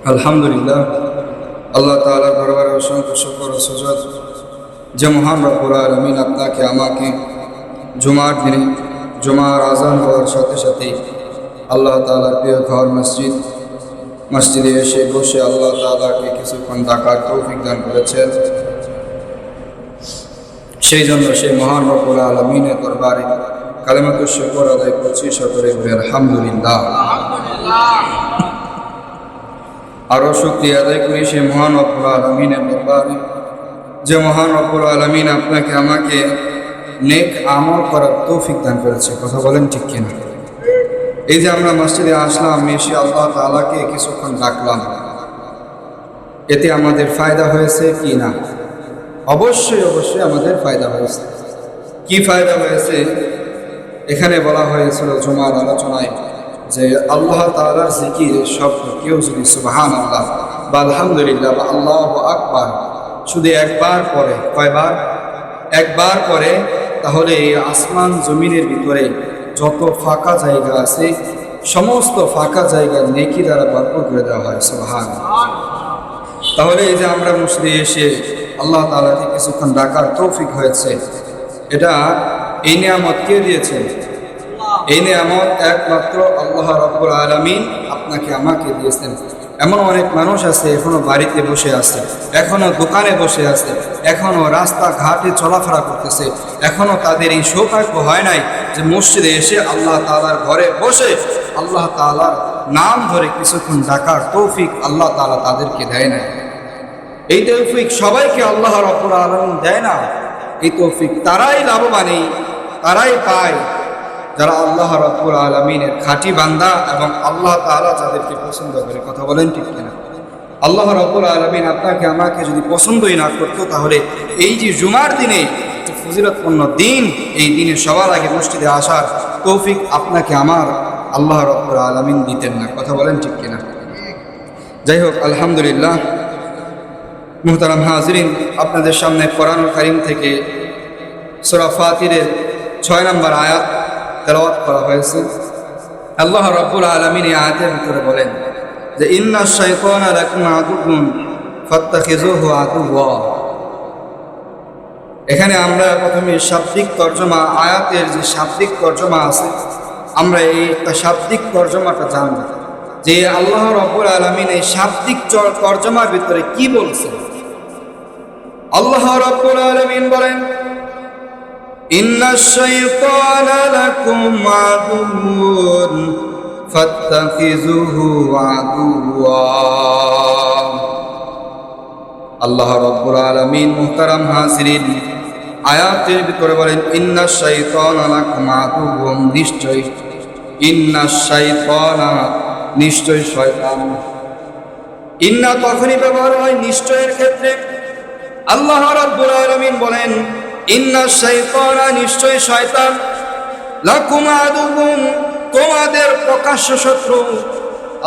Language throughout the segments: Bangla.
আলহামদুলিল্লাহ, আল্লাহ তাআলার দরবারে অসংখ্য শুকর ও সুজদ যে মহান রব্বুল আলামিন আপনাকে আমাকে জুমার দিনে জুমার আজান হওয়ার সাথে সাথেই আল্লাহ তাআলার প্রিয় ঘর মসজিদে এসে বসে আল্লাহ তাআলাকে কিছুক্ষণ ডাকার তৌফিক দান করেছেন। সেই জন্য সেই মহান রব্বুল আলামিনের দরবারে কালেমাতুশ শুকর আদায় করছি সকলে বলে আলহামদুলিল্লাহ। আরও শুকরিয়া আদায় করি সেই মহান রব্বুল আলামিনের দরবারে যে মহান রব্বুল আলামিন আপনাকে আমাকে নেক আমল করার তৌফিক দান করেছে। কথা বলেন ঠিক কিনা? এই যে আমরা মসজিদে আসলাম, এসে আল্লাহ তাআলাকে কিছুক্ষণ ডাকলাম, এতে আমাদের ফায়দা হয়েছে কি না? অবশ্যই অবশ্যই আমাদের ফায়দা হয়েছে। কি ফায়দা হয়েছে? এখানে বলা হয়েছিল জুমার আলোচনায় যে আল্লাহ তাআলার জিকির শব্দ কেউ যদি সুবহানাল্লাহ বা আলহামদুলিল্লাহ বা আল্লাহু আকবার শুধু একবার পড়ে, কয়বার? একবার পড়ে, তাহলে এই আসমান জমিনের ভিতরে যত ফাঁকা জায়গা আছে সমস্ত ফাঁকা জায়গা নেকি দ্বারা ভরপুর করে দেওয়া হয়। সুবহানাল্লাহ। তাহলে এই যে আমরা মসজিদে এসে আল্লাহ তাআলাকে কিছুক্ষণ ডাকার তৌফিক হয়েছে, এটা এই নিয়ামত কে দিয়েছেন? এই নিয়ামত একমাত্র আল্লাহ রাব্বুল আলামিন আপনাকে আমাকে দিয়েছেন। এমন অনেক মানুষ আছে এখনো বাড়িতে বসে আছে, এখনো দোকানে বসে আছে, এখনো রাস্তাঘাটে চলাফেরা করতেছে, এখনো তাদের এই সৌভাগ্য হয় নাই যে মসজিদে এসে আল্লাহ তাআলার ঘরে বসে আল্লাহ তাআলার নাম ধরে কিছুক্ষণ ডাকার তৌফিক আল্লাহ তাআলা তাদেরকে দেয় না। এই তৌফিক সবাইকে আল্লাহ রাব্বুল আলামিন দেয় না। এই তৌফিক তারাই লাভবান, তারাই পায় যারা আল্লাহ রাব্বুল আলামিনের খাঁটি বান্দা এবং আল্লাহ তাআলা যাদেরকে পছন্দ করে। কথা বলেন ঠিক কিনা? আল্লাহ রাব্বুল আলামিন আপনাকে আমাকে যদি পছন্দই না করতো, তাহলে এই যে জুমার দিনে যে ফজিলতপূর্ণ দিন, এই দিনে সবার আগে মসজিদে আসার তৌফিক আপনাকে আমার আল্লাহ রাব্বুল আলামিন দিতেন না। কথা বলেন ঠিক কিনা? যাই হোক, আলহামদুলিল্লাহ। মুহতারাম হাজিরিন, আপনাদের সামনে কোরআনুল কারীম থেকে সূরা ফাতিরের 6 নম্বর আয়াত তেলাওয়াত করা হয়েছে। আল্লাহ রাব্বুল আলামিন এই আয়াতের ভিতরে বলেন যে ইন্নাশ শাইতানা লাকুম আদুউন ফাত্তাখিযুহু আদুওয়া। এখানে আমরা প্রথমে শাব্দিক তরজমা, আয়াতের যে শাব্দিক তরজমা আছে, আমরা এই শাব্দিক তরজমাটা জানব যে আল্লাহ রাব্বুল আলামিন এই শাব্দিক তরজমার ভিতরে কি বলছেন। আল্লাহ রাব্বুল আলামিন বলেন ইন্নাশ শাইতানা লাকুম আদুউন ফাত্তাখিযুহু আদুওয়া। আল্লাহ রাব্বুল আলামিন মুহতারাম হাজিরিন আয়াতের ভিতরে বলেন ইন্নাশ শাইতানা লাকুম আদুউন, নিশ্চয় ইন্নাশ শাইতানা, নিশ্চয় শয়তান। ইন্না তখনই ব্যবহার হয় নিশ্চয়ের ক্ষেত্রে। আল্লাহ রাব্বুল আলামিন বলেন ইন্নাশ শাইতানা, নিশ্চয় শয়তান, লাকুম আদুউন, তোমাদের প্রকাশ্য শত্রু।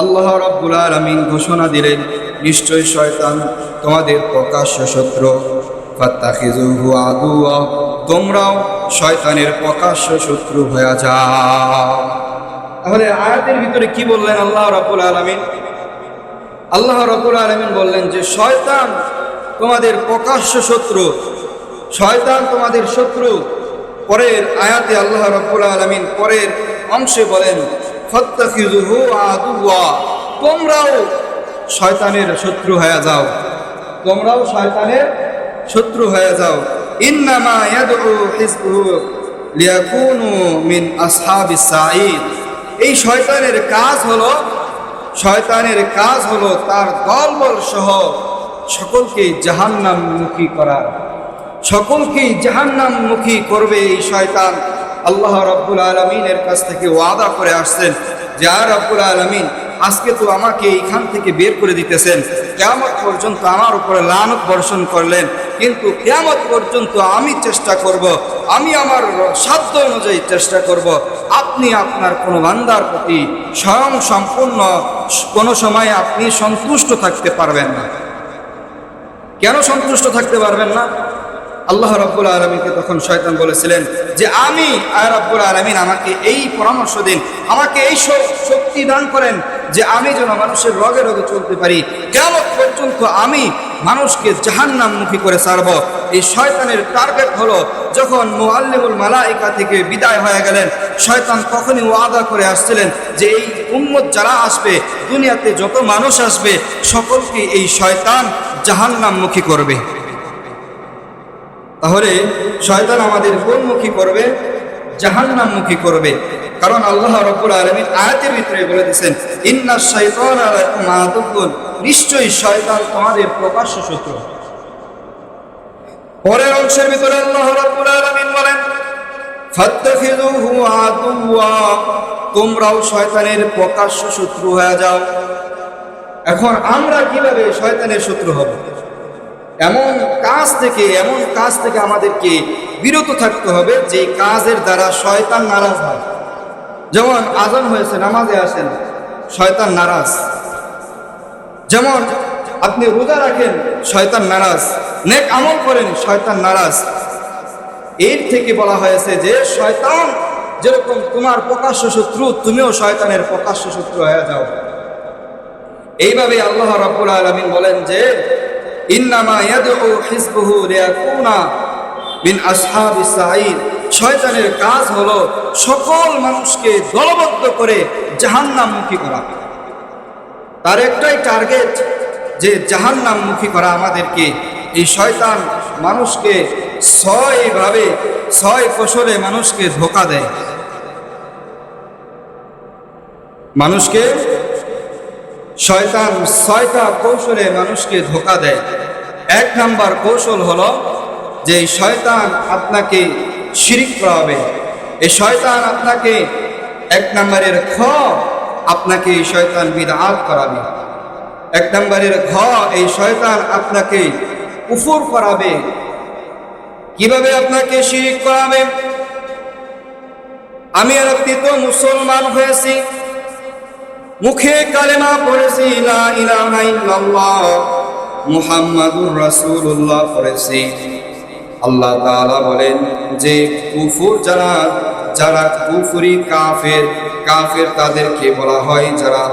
আল্লাহ রাব্বুল আলামিন ঘোষণা দিলেন নিশ্চয় শয়তান তোমাদের প্রকাশ্য শত্রু। ফাত্তাখিযুহু আদুওয়া, তোমরাও শয়তানের প্রকাশ্য শত্রু হয়ে যাও। তাহলে আয়াতের ভিতরে কি বললেন আল্লাহ রাব্বুল আলামিন? আল্লাহ রাব্বুল আলামিন বললেন যে শয়তান তোমাদের প্রকাশ্য শত্রু, শয়তান তোমাদের শত্রু। পরের আয়াতে আল্লাহ রাব্বুল আলামিন পরের অংশে বলেন ফাত্তাখিযুহু আদুওয়া, তোমরাও শয়তানের শত্রু হয়ে যাও, তোমরাও শয়তানের শত্রু হয়ে যাও। ইন্নামা ইয়াদউ হিজবুহু লিয়াকুনু মিন আসহাবিস সাঈদ। এই শয়তানের কাজ হলো তার দলবল সহ সকলকে জাহান্নামমুখী করার, সকলকেই জাহান্নামমুখী করবে এই শয়তান। আল্লাহ রাব্বুল আলামিনের কাছ থেকে ওয়াদা করে আসছেন যে আর রাব্বুল আলামিন আজকে তো আমাকে এইখান থেকে বের করে দিতেছেন, কিয়ামত পর্যন্ত আমার উপরে লানত বর্ষণ করলেন, কিন্তু কিয়ামত পর্যন্ত আমি চেষ্টা করব, আমি আমার সাধ্য অনুযায়ী চেষ্টা করব। আপনি আপনার কোনো বান্দার প্রতি স্বয়ং সম্পূর্ণ কোনো সময় আপনি সন্তুষ্ট থাকতে পারবেন না। কেন সন্তুষ্ট থাকতে পারবেন না? আল্লাহ রাব্বুল আলামিনকে তখন শয়তান বলেছিলেন যে আমি রব্বুল আলামিন আমাকে এই পরামর্শ দিন, আমাকে এই শক্তি দান করেন যে আমি যেন মানুষের রগে রগে চলতে পারি, কিয়ামত পর্যন্ত আমি মানুষকে জাহান্নামমুখী করে ছাড়ব। এই শয়তানের টার্গেট হলো, যখন মুআল্লিমুল মালাইকা থেকে বিদায় হয়ে গেলেন, শয়তান তখনই ওয়াদা করে আসছিলেন যে এই উম্মত যারা আসবে, দুনিয়াতে যত মানুষ আসবে, সকলকে এই শয়তান জাহান্নামমুখী করবে। তাহলে শয়তান আমাদের কোনমুখী করবে? জাহান্নামমুখী করবে। কারণ আল্লাহ রাব্বুল আলামিন আয়াতের ভিতরে বলে দিয়েছেন, ইন্নাশ শাইতানা লাকুম আদুউন, নিশ্চয়ই শয়তান তোমাদের প্রকাশ্য শত্রু। পরের অংশের ভিতরে আল্লাহ রাব্বুল আলামিন বলেন, ফাত্তাখিযুহু আদুওয়া, তোমরাও শয়তানের প্রকাশ্য শত্রু হয়ে যাও। এখন আমরা কিভাবে শয়তানের শত্রু হব? এমন কাজ থেকে আমাদেরকে বিরত থাকতে হবে যে কাজের দ্বারা শয়তান নারাজ হয়। যেমন আজান হয়েছে, নামাজে আসেন, শয়তান নারাজ। যেমন আপনি রোজা রাখেন, শয়তান নারাজ। নেক আমল করেন, শয়তান নারাজ। এর থেকে বলা হয়েছে যে শয়তান যেরকম তোমার প্রকাশ্য শত্রু, তুমিও শয়তানের প্রকাশ্য শত্রু হয়ে যাও। এইভাবে আল্লাহ রাব্বুল আলামিন বলেন যে ইন্নামা ইয়াদউ হিজবুহু লিয়াকুনা মিন আসহাবিস সাঈদ, শয়তানের কাজ হলো সকল মানুষকে দলবদ্ধ করে জাহান্নামমুখী করা। তার একটাই টার্গেট যে জাহান্নামমুখী করা আমাদেরকে। এই শয়তান মানুষকে ছয় কৌশলে মানুষকে ধোঁকা দেয়। মানুষকে শয়তান 6টা কৌশলে মানুষকে ধোঁকা দেয়। 1 নাম্বার কৌশল হলো যে শয়তান আপনাকে শিরিক করাবে। এই শয়তান আপনাকে 1 নম্বরের আপনাকে এই শয়তান বিদআত করাবে। 1 নম্বরের এই শয়তান আপনাকে কুফর করাবে। কিভাবে আপনাকে শিরিক করাবে? আমি আর আপনি তো মুসলমান হয়েছি, মুখে কালেমা পড়েছি, লা ইলাহা ইল্লাল্লাহ মুহাম্মাদুর রাসূলুল্লাহ পড়েছি। আল্লাহ তাআলা বলেন যে কুফর যারা কুফরি কাফের তাদেরকে বলা হয় যারা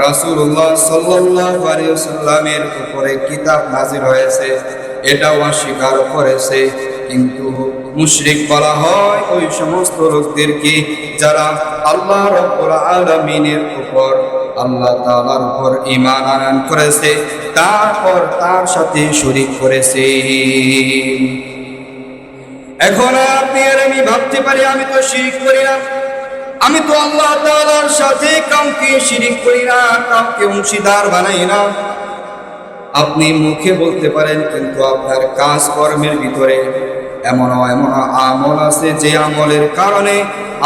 রাসূলুল্লাহ সাল্লাল্লাহু আলাইহি ওয়াসাল্লামের উপরে কিতাব নাযিল হয়েছে এটাও অস্বীকার করেছে। কিন্তু মুশরিক বলা হয় ওই সমস্ত লোকদেরকে যারা আল্লাহ রাব্বুল আলামিনের উপর, আল্লাহ তাআলার উপর ঈমান আনয়ন করেছে, তারপর তার সাথে শরীক করেছে। এখন আপনি আর আমি ভাবতে পারি আমি তো শিরিক করি না, আমি তো আল্লাহ তাআলার সাথে কাউকে শিরিক করি না, কাউকে অংশীদার বানাই না। আপনি মুখে বলতে পারেন, কিন্তু আপনার কাজ কর্মের ভিতরে এমন আমল আছে যে আমলের কারণে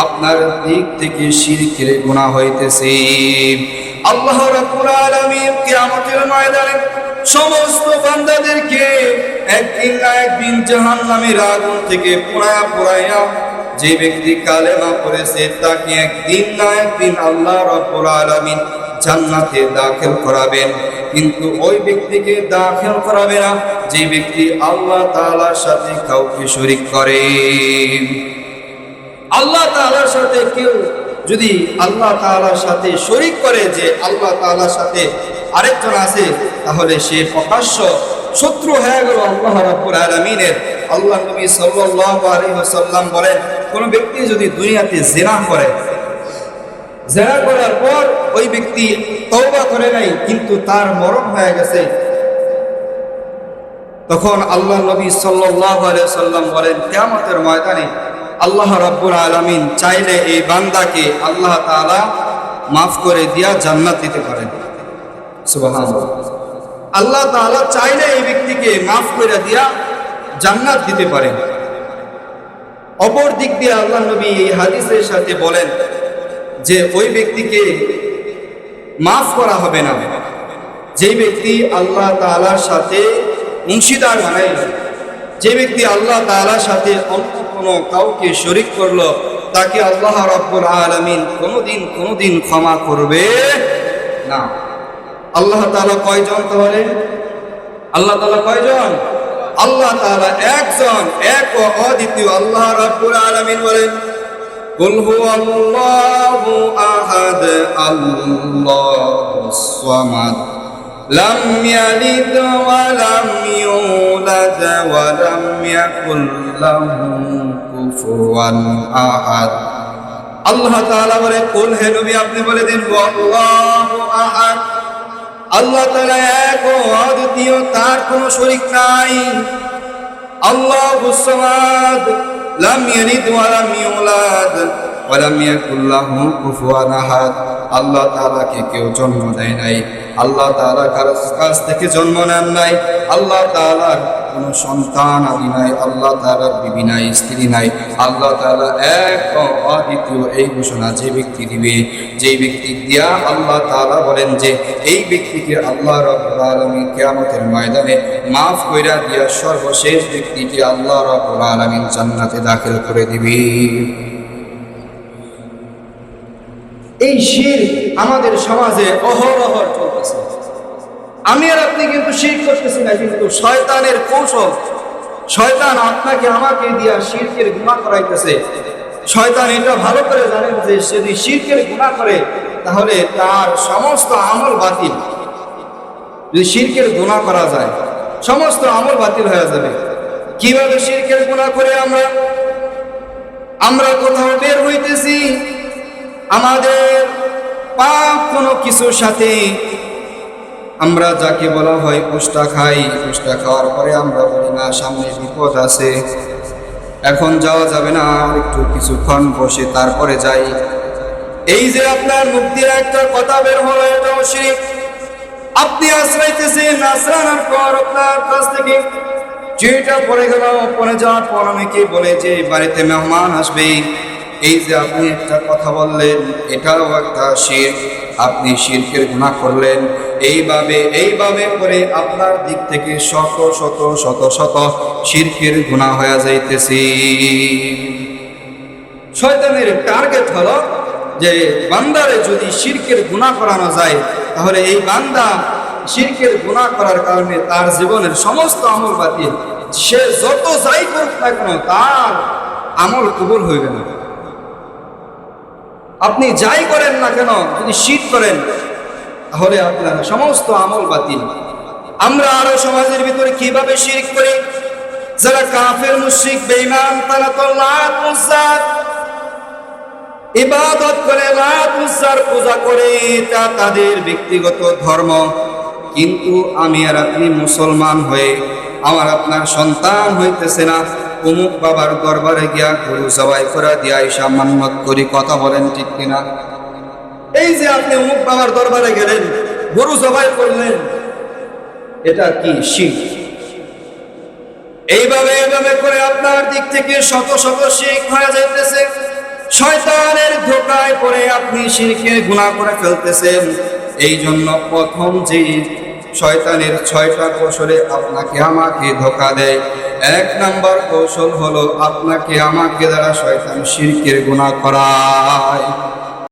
আপনার দিক থেকে শিরকের গুনাহ হইতেছে। আল্লাহ রাব্বুল আলামিন কিয়ামতের ময়দানে সমস্ত বান্দাদেরকে একদিন না একদিন জাহান্নামের আগুন থেকে পোড়ায়া যে ব্যক্তি কালেমা পড়েছে তাকে একদিন না একদিন আল্লাহ রাব্বুল আলামিন জান্নাতে দাখিল করাবেন। কিন্তু ওই ব্যক্তিকে দাখিল করাবে না যে ব্যক্তি আল্লাহ তাআলার সাথে কাউকে শরীক করে। আল্লাহ তাআলার সাথে কেউ যদি আল্লাহ তাআলার সাথে শরীক করে যে আল্লাহ তাআলার সাথে আরেকজন আছে, তাহলে সে প্রকাশ্য শত্রু হয়ে গেল আল্লাহ রাব্বুল আলামিনের। আল্লাহ নবী সাল্লাল্লাহু আলাইহি ওয়াসাল্লাম বলেন, কোন ব্যক্তি যদি দুনিয়াতে জিনা করার পর ওই ব্যক্তি তওবা করে নাই, কিন্তু তার মরণ হয়ে গেছে, তখন আল্লাহ নবী সাল্লাল্লাহু আলাইহি ওয়াসাল্লাম বলেন কিয়ামতের ময়দানে আল্লাহ রাব্বুল আলামিন চাইলে এই বান্দাকে আল্লাহ তাআলা মাফ করে দিয়া জান্নাত দিতে পারেন। সুবহানাল্লাহ। আল্লাহ তাআলা চাইলে এই ব্যক্তিকে মাফ করে দিয়া জান্নাত দিতে পারেন। অপর দিক দিয়ে আল্লাহ নবী এই হাদিসের সাথে বলেন যে ওই ব্যক্তিকে মাফ করা হবে না যে ব্যক্তি আল্লাহ তাআলার সাথে অংশীদার বানায়, যে ব্যক্তি আল্লাহ তাআলার সাথে অন্য কোনো কাউকে শরীক করলো, তাকে আল্লাহ রাব্বুল আলামিন কোনোদিন ক্ষমা করবে না। আল্লাহ তাআলা কয়জন? তাহলে আল্লাহ তাআলা কয়জন? আল্লাহ তাআলা একজন, এক ও অদ্বিতীয় আল্লাহ রাব্বুল আলামিন বলেন, কুল হুয়াল্লাহু আহাদ আল্লাহুস সামাদ লাম ইয়ালিদ ওয়া লাম ইউলাদ ওয়া লাম ইয়াকুল লাহু কুফুয়ান আহাদ। আল্লাহ তাআলা বলেন, কুল হে নবী আপনি বলে দিন, আল্লাহু আহাদ, আল্লাহ তাআলা এক ও অদ্বিতীয়, তার কোনো শরীক নাই। আল্লাহুস সামাদ লাম ইয়ালিদ ওয়া লাম ইউলাদ ওয়া লাম ইয়াকুল লাহু কুফুয়ান আহাদ। আল্লাহ তাআলাকে কেউ জন্ম দেয় নাই, আল্লাহ তাআলা কাছ থেকে জন্ম নেন নাই, আল্লাহ তাআলার কোনো সন্তান আদি নাই, আল্লাহ তাআলার বিবি নাই, স্ত্রী নাই। আল্লাহ তাআলা এক ও অদ্বিতীয়। এই ঘোষণা যে ব্যক্তি দিবে, যেই ব্যক্তি দিয়া আল্লাহ তাআলা বলেন যে এই ব্যক্তিকে আল্লাহ রাব্বুল আলামিন কিয়ামতের ময়দানে মাফ কইরা দিয়া সর্বশেষ ব্যক্তিকে আল্লাহ রাব্বুল আলামিন জান্নাতে দাখিল করে দিবে। এই শিরক আমাদের সমাজে অহরহ চলতেছে। আমি আর আপনি কিন্তু শিরক করতেছি না, কিন্তু শয়তানের কৌশল, শয়তান আপনাকে আমাকে দিয়া শিরকের গুনাহ করাইতেছে। শয়তান এটা ভালো করে জানেন যে যদি শিরকের গুনাহ করে তাহলে তার সমস্ত আমল বাতিল। যদি শিরকের গুনাহ করা যায় সমস্ত আমল বাতিল হয়ে যাবে। কিভাবে শিরকের গুনাহ করে আমরা কোথাও বের হইতেছি, আমাদের পাপ কোনো কিছুর সাথে আমরা যাকে বলা হয় পুষ্টা খাই, পুষ্টা খাওয়ার পরে আমরা বলি না সামনে বিপদ আছে, এখন যাওয়া যাবে না, একটু কিছুক্ষণ বসে তারপরে যাই। এই যে আপনার মুখ দিয়ে একটা কথা বের হলো, এটাও শিরক। আপনি আশ্রইতেছেন, আশ্রানোর পর আপনার কাছ থেকে যেটা পড়ে গেল, পড়ে যাওয়ার পর অনেকে বলে যে বাড়িতে মেহমান আসবে। এই যে আপনি একটা কথা বললেন, এটাও একটা শিরক, আপনি শিরকের গুনাহ করলেন। এইভাবে করে আপনার দিক থেকে শত শত শত শত শিরকের গুনাহ হয়ে যাইতেছে। শয়তানের টার্গেট হলো যে বান্দারে যদি শিরকের গুনাহ করানো যায় তাহলে এই বান্দা শিরকের গুনাহ করার কারণে তার জীবনের সমস্ত আমল বাতিল। সে যত যাই করুক না কেন তার আমল কবুল হইবে না। আপনি যাই করেন না কেন, যদি শিরক করেন তাহলে আপনার সমস্ত আমল বাতিল। আমরা আরো সমাজের ভিতরে কিভাবে শিরক করি, যারা কাফের মুশরিক বেঈমান তারা তো লাত উজ্জার ইবাদত করে, লাত উজ্জার পূজা করে, তা তাদের ব্যক্তিগত ধর্ম। কিন্তু আমি আর আপনি মুসলমান হয়ে আমার আপনার সন্তান হইতেছে না, অমুক বাবার দরবারে গিয়া গরু জবাই করে দিয়া ঈশা মান্নত করি। কথা বলেন ঠিক কিনা? এই যে আপনি অমুক বাবার দরবারে গেলেন, গরু জবাই করলেন, এটা কি শিরক? এইভাবে করে আপনার দিক থেকে শত শত শিরক হয়ে যাইতেছে। শয়তানের ধোঁকায় পড়ে আপনি শিরকের গুনাহ করে ফেলতেছেন। এই জন্য প্রথম যে শয়তানের 6টা কৌশলে আপনাকে আমাকে ধোঁকা দেয়, 1 নম্বর কৌশল হলো আপনাকে আমাকে দ্বারা শয়তান শিরকের গুনাহ করায়।